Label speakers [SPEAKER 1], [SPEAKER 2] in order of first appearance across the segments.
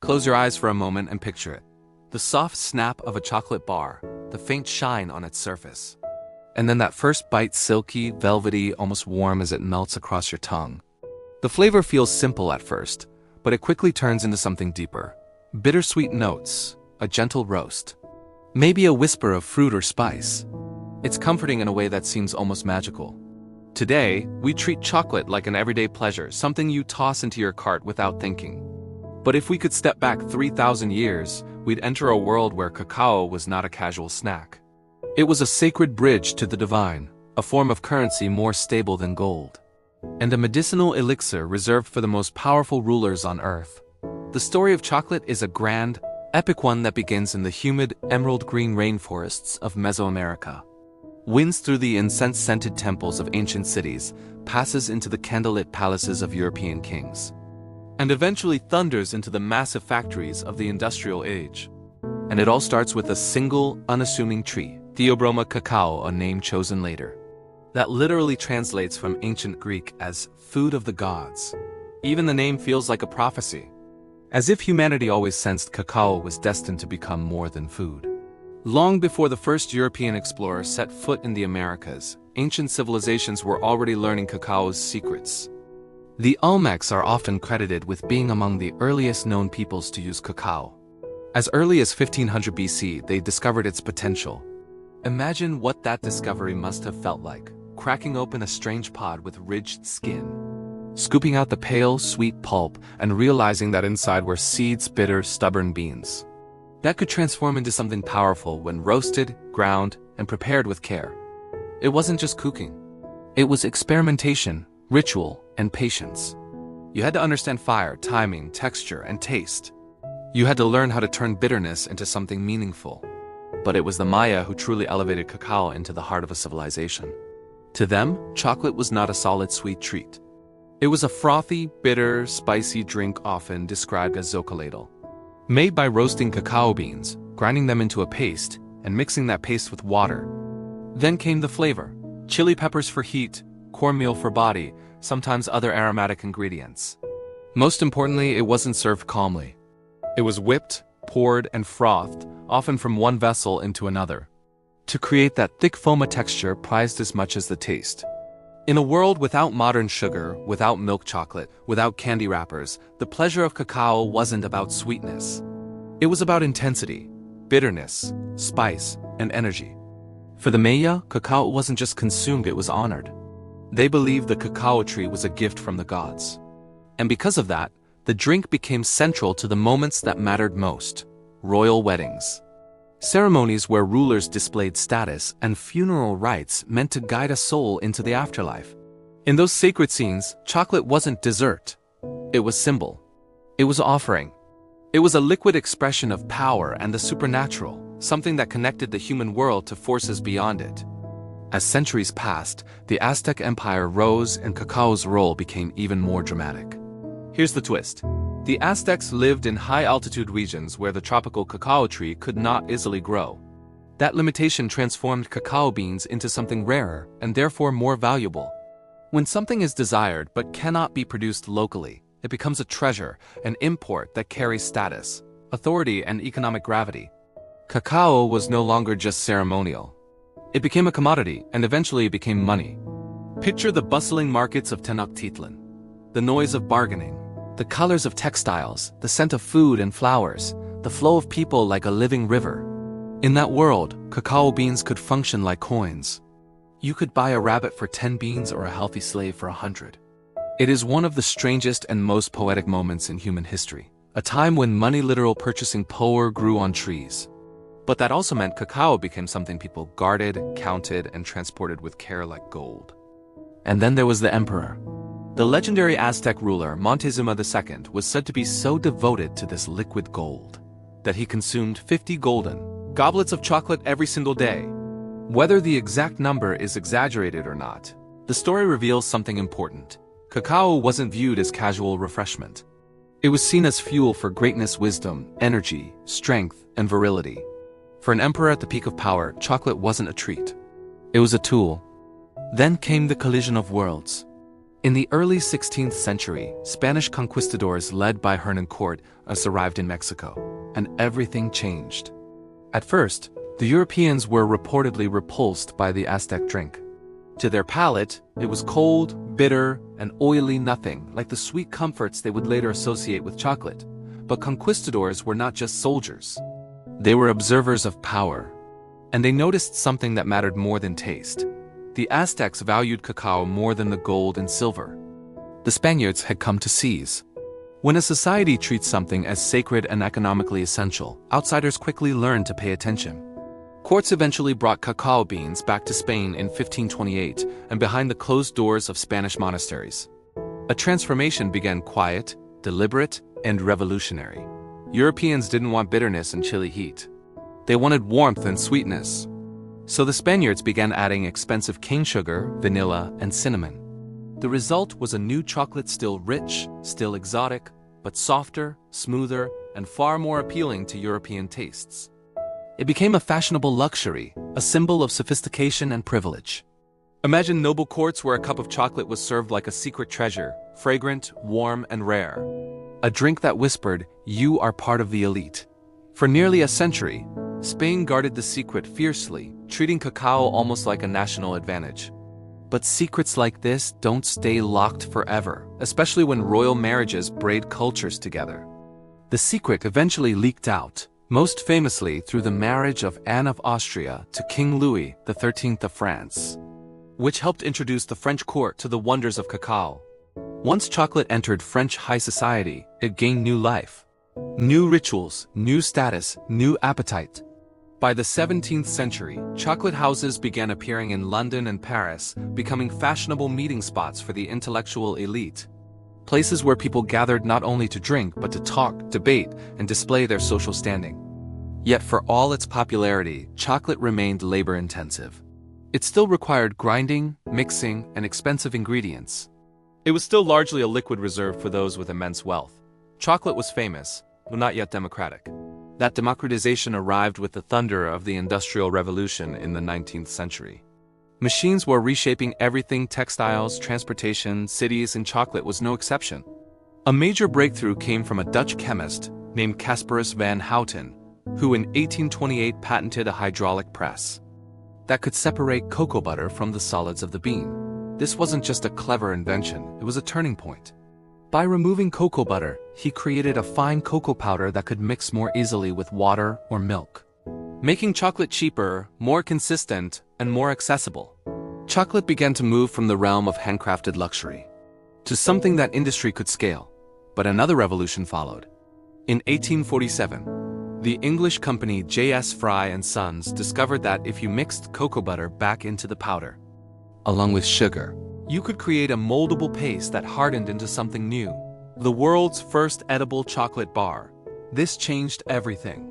[SPEAKER 1] Close your eyes for a moment and picture it. The soft snap of a chocolate bar, the faint shine on its surface. And then that first bite, silky, velvety, almost warm as it melts across your tongue. The flavor feels simple at first, but it quickly turns into something deeper. Bittersweet notes, a gentle roast. Maybe a whisper of fruit or spice. It's comforting in a way that seems almost magical. Today, we treat chocolate like an everyday pleasure, something you toss into your cart without thinking. But if we could step back 3,000 years, we'd enter a world where cacao was not a casual snack. It was a sacred bridge to the divine, a form of currency more stable than gold, and a medicinal elixir reserved for the most powerful rulers on earth. The story of chocolate is a grand, epic one that begins in the humid, emerald-green rainforests of Mesoamerica. Winds through the incense-scented temples of ancient cities, passes into the candlelit palaces of European kings, and eventually thunders into the massive factories of the industrial age. And it all starts with a single, unassuming tree, Theobroma cacao, a name chosen later. That literally translates from ancient Greek as food of the gods. Even the name feels like a prophecy, as if humanity always sensed cacao was destined to become more than food. Long before the first European explorer set foot in the Americas, ancient civilizations were already learning cacao's secrets. The Olmecs are often credited with being among the earliest known peoples to use cacao. As early as 1500 BC, they discovered its potential. Imagine what that discovery must have felt like, cracking open a strange pod with ridged skin, scooping out the pale, sweet pulp, and realizing that inside were seeds, bitter, stubborn beans that could transform into something powerful when roasted, ground, and prepared with care. It wasn't just cooking. It was experimentation, ritual, and patience. You had to understand fire, timing, texture, and taste. You had to learn how to turn bitterness into something meaningful. But it was the Maya who truly elevated cacao into the heart of a civilization. To them, chocolate was not a solid sweet treat. It was a frothy, bitter, spicy drink often described as zocoladal. Made by roasting cacao beans, grinding them into a paste, and mixing that paste with water. Then came the flavor: chili peppers for heat, cornmeal for body, sometimes other aromatic ingredients. Most importantly, it wasn't served calmly. It was whipped, poured, and frothed, often from one vessel into another, to create that thick foamy texture prized as much as the taste. In a world without modern sugar, without milk chocolate, without candy wrappers, the pleasure of cacao wasn't about sweetness. It was about intensity, bitterness, spice, and energy. For the Maya, cacao wasn't just consumed, it was honored. They believed the cacao tree was a gift from the gods. And because of that, the drink became central to the moments that mattered most: royal weddings, ceremonies where rulers displayed status, and funeral rites meant to guide a soul into the afterlife. In those sacred scenes, chocolate wasn't dessert. It was symbol. It was offering. It was a liquid expression of power and the supernatural, something that connected the human world to forces beyond it. As centuries passed, the Aztec Empire rose and cacao's role became even more dramatic. Here's the twist. The Aztecs lived in high-altitude regions where the tropical cacao tree could not easily grow. That limitation transformed cacao beans into something rarer and therefore more valuable. When something is desired but cannot be produced locally, it becomes a treasure, an import that carries status, authority, and economic gravity. Cacao was no longer just ceremonial. It became a commodity and eventually it became money. Picture the bustling markets of Tenochtitlan, the noise of bargaining, the colors of textiles, the scent of food and flowers, the flow of people like a living river. In that world, cacao beans could function like coins. You could buy a rabbit for 10 beans or a healthy slave for 100. It is one of the strangest and most poetic moments in human history, a time when money-literal purchasing power grew on trees. But that also meant cacao became something people guarded, counted, and transported with care like gold. And then there was the emperor. The legendary Aztec ruler Montezuma II was said to be so devoted to this liquid gold that he consumed 50 golden goblets of chocolate every single day. Whether the exact number is exaggerated or not, the story reveals something important. Cacao wasn't viewed as casual refreshment. It was seen as fuel for greatness, wisdom, energy, strength, and virility. For an emperor at the peak of power, chocolate wasn't a treat. It was a tool. Then came the collision of worlds. In the early 16th century, Spanish conquistadors led by Hernán Cortés arrived in Mexico, and everything changed. At first, the Europeans were reportedly repulsed by the Aztec drink. To their palate, it was cold, bitter, and oily nothing like the sweet comforts they would later associate with chocolate. But conquistadors were not just soldiers. They were observers of power. And they noticed something that mattered more than taste. The Aztecs valued cacao more than the gold and silver. The Spaniards had come to seize. When a society treats something as sacred and economically essential, outsiders quickly learn to pay attention. Cortés eventually brought cacao beans back to Spain in 1528 and behind the closed doors of Spanish monasteries. A transformation began quiet, deliberate, and revolutionary. Europeans didn't want bitterness and chilly heat. They wanted warmth and sweetness. So the Spaniards began adding expensive cane sugar, vanilla, and cinnamon. The result was a new chocolate still rich, still exotic, but softer, smoother, and far more appealing to European tastes. It became a fashionable luxury, a symbol of sophistication and privilege. Imagine noble courts where a cup of chocolate was served like a secret treasure, fragrant, warm, and rare. A drink that whispered, "You are part of the elite." For nearly a century, Spain guarded the secret fiercely, treating cacao almost like a national advantage. But secrets like this don't stay locked forever, especially when royal marriages braid cultures together. The secret eventually leaked out, most famously through the marriage of Anne of Austria to King Louis XIII of France, which helped introduce the French court to the wonders of cacao. Once chocolate entered French high society, it gained new life. New rituals, new status, new appetite. By the 17th century, chocolate houses began appearing in London and Paris, becoming fashionable meeting spots for the intellectual elite. Places where people gathered not only to drink but to talk, debate, and display their social standing. Yet for all its popularity, chocolate remained labor-intensive. It still required grinding, mixing, and expensive ingredients. It was still largely a liquid reserved for those with immense wealth. Chocolate was famous, but not yet democratic. That democratization arrived with the thunder of the Industrial Revolution in the 19th century. Machines were reshaping everything: textiles, transportation, cities, and chocolate was no exception. A major breakthrough came from a Dutch chemist named Casparus van Houten, who in 1828 patented a hydraulic press that could separate cocoa butter from the solids of the bean. This wasn't just a clever invention, it was a turning point. By removing cocoa butter, he created a fine cocoa powder that could mix more easily with water or milk, making chocolate cheaper, more consistent, and more accessible. Chocolate began to move from the realm of handcrafted luxury to something that industry could scale. But another revolution followed. In 1847, the English company J.S. Fry & Sons discovered that if you mixed cocoa butter back into the powder, along with sugar, you could create a moldable paste that hardened into something new. The world's first edible chocolate bar. This changed everything.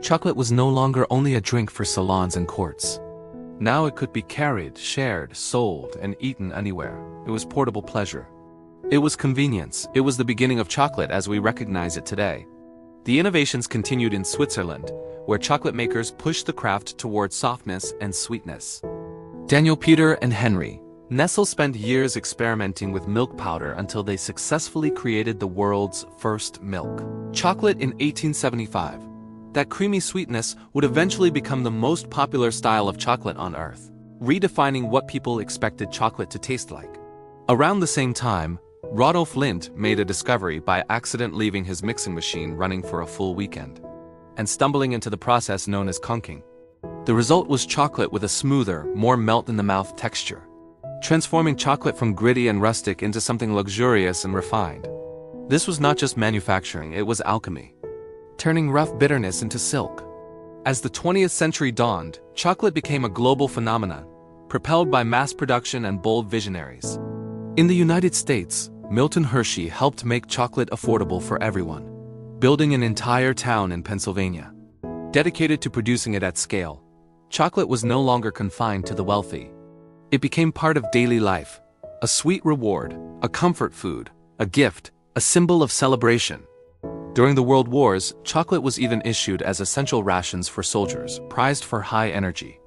[SPEAKER 1] Chocolate was no longer only a drink for salons and courts. Now it could be carried, shared, sold, and eaten anywhere. It was portable pleasure. It was convenience. It was the beginning of chocolate as we recognize it today. The innovations continued in Switzerland, where chocolate makers pushed the craft towards softness and sweetness. Daniel, Peter, and Henry Nestle spent years experimenting with milk powder until they successfully created the world's first milk chocolate in 1875. That creamy sweetness would eventually become the most popular style of chocolate on Earth, redefining what people expected chocolate to taste like. Around the same time, Rodolphe Lindt made a discovery by accident leaving his mixing machine running for a full weekend and stumbling into the process known as conking. The result was chocolate with a smoother, more melt-in-the-mouth texture, transforming chocolate from gritty and rustic into something luxurious and refined. This was not just manufacturing, it was alchemy, turning rough bitterness into silk. As the 20th century dawned, chocolate became a global phenomenon, propelled by mass production and bold visionaries. In the United States, Milton Hershey helped make chocolate affordable for everyone, building an entire town in Pennsylvania, dedicated to producing it at scale. Chocolate was no longer confined to the wealthy. It became part of daily life, a sweet reward, a comfort food, a gift, a symbol of celebration. During the World Wars, chocolate was even issued as essential rations for soldiers, prized for high energy.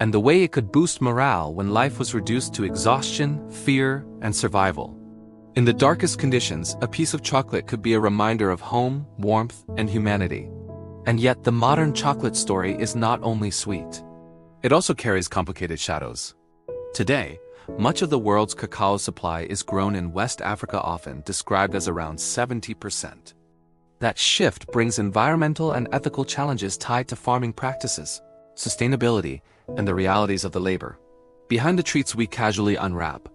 [SPEAKER 1] and the way it could boost morale when life was reduced to exhaustion, fear, and survival. In the darkest conditions, a piece of chocolate could be a reminder of home, warmth, and humanity. And yet, the modern chocolate story is not only sweet. It also carries complicated shadows. Today, much of the world's cacao supply is grown in West Africa, often described as around 70%. That shift brings environmental and ethical challenges tied to farming practices, sustainability, and the realities of the labor behind the treats we casually unwrap.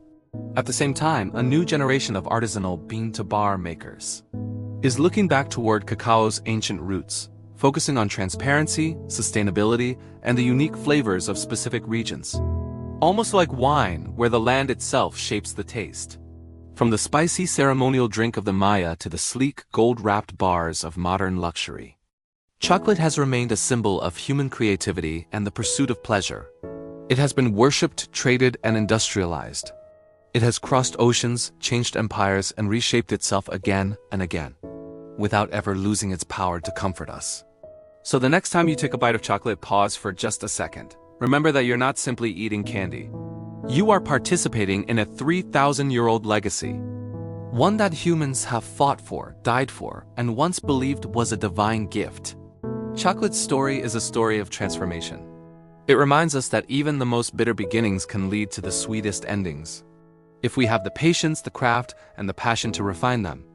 [SPEAKER 1] At the same time, a new generation of artisanal bean-to-bar makers is looking back toward cacao's ancient roots, focusing on transparency, sustainability, and the unique flavors of specific regions. Almost like wine, where the land itself shapes the taste. From the spicy ceremonial drink of the Maya to the sleek, gold-wrapped bars of modern luxury, chocolate has remained a symbol of human creativity and the pursuit of pleasure. It has been worshipped, traded, and industrialized. It has crossed oceans, changed empires, and reshaped itself again and again, without ever losing its power to comfort us. So the next time you take a bite of chocolate, pause for just a second. Remember that you're not simply eating candy. You are participating in a 3,000-year-old legacy. One that humans have fought for, died for, and once believed was a divine gift. Chocolate's story is a story of transformation. It reminds us that even the most bitter beginnings can lead to the sweetest endings, if we have the patience, the craft, and the passion to refine them.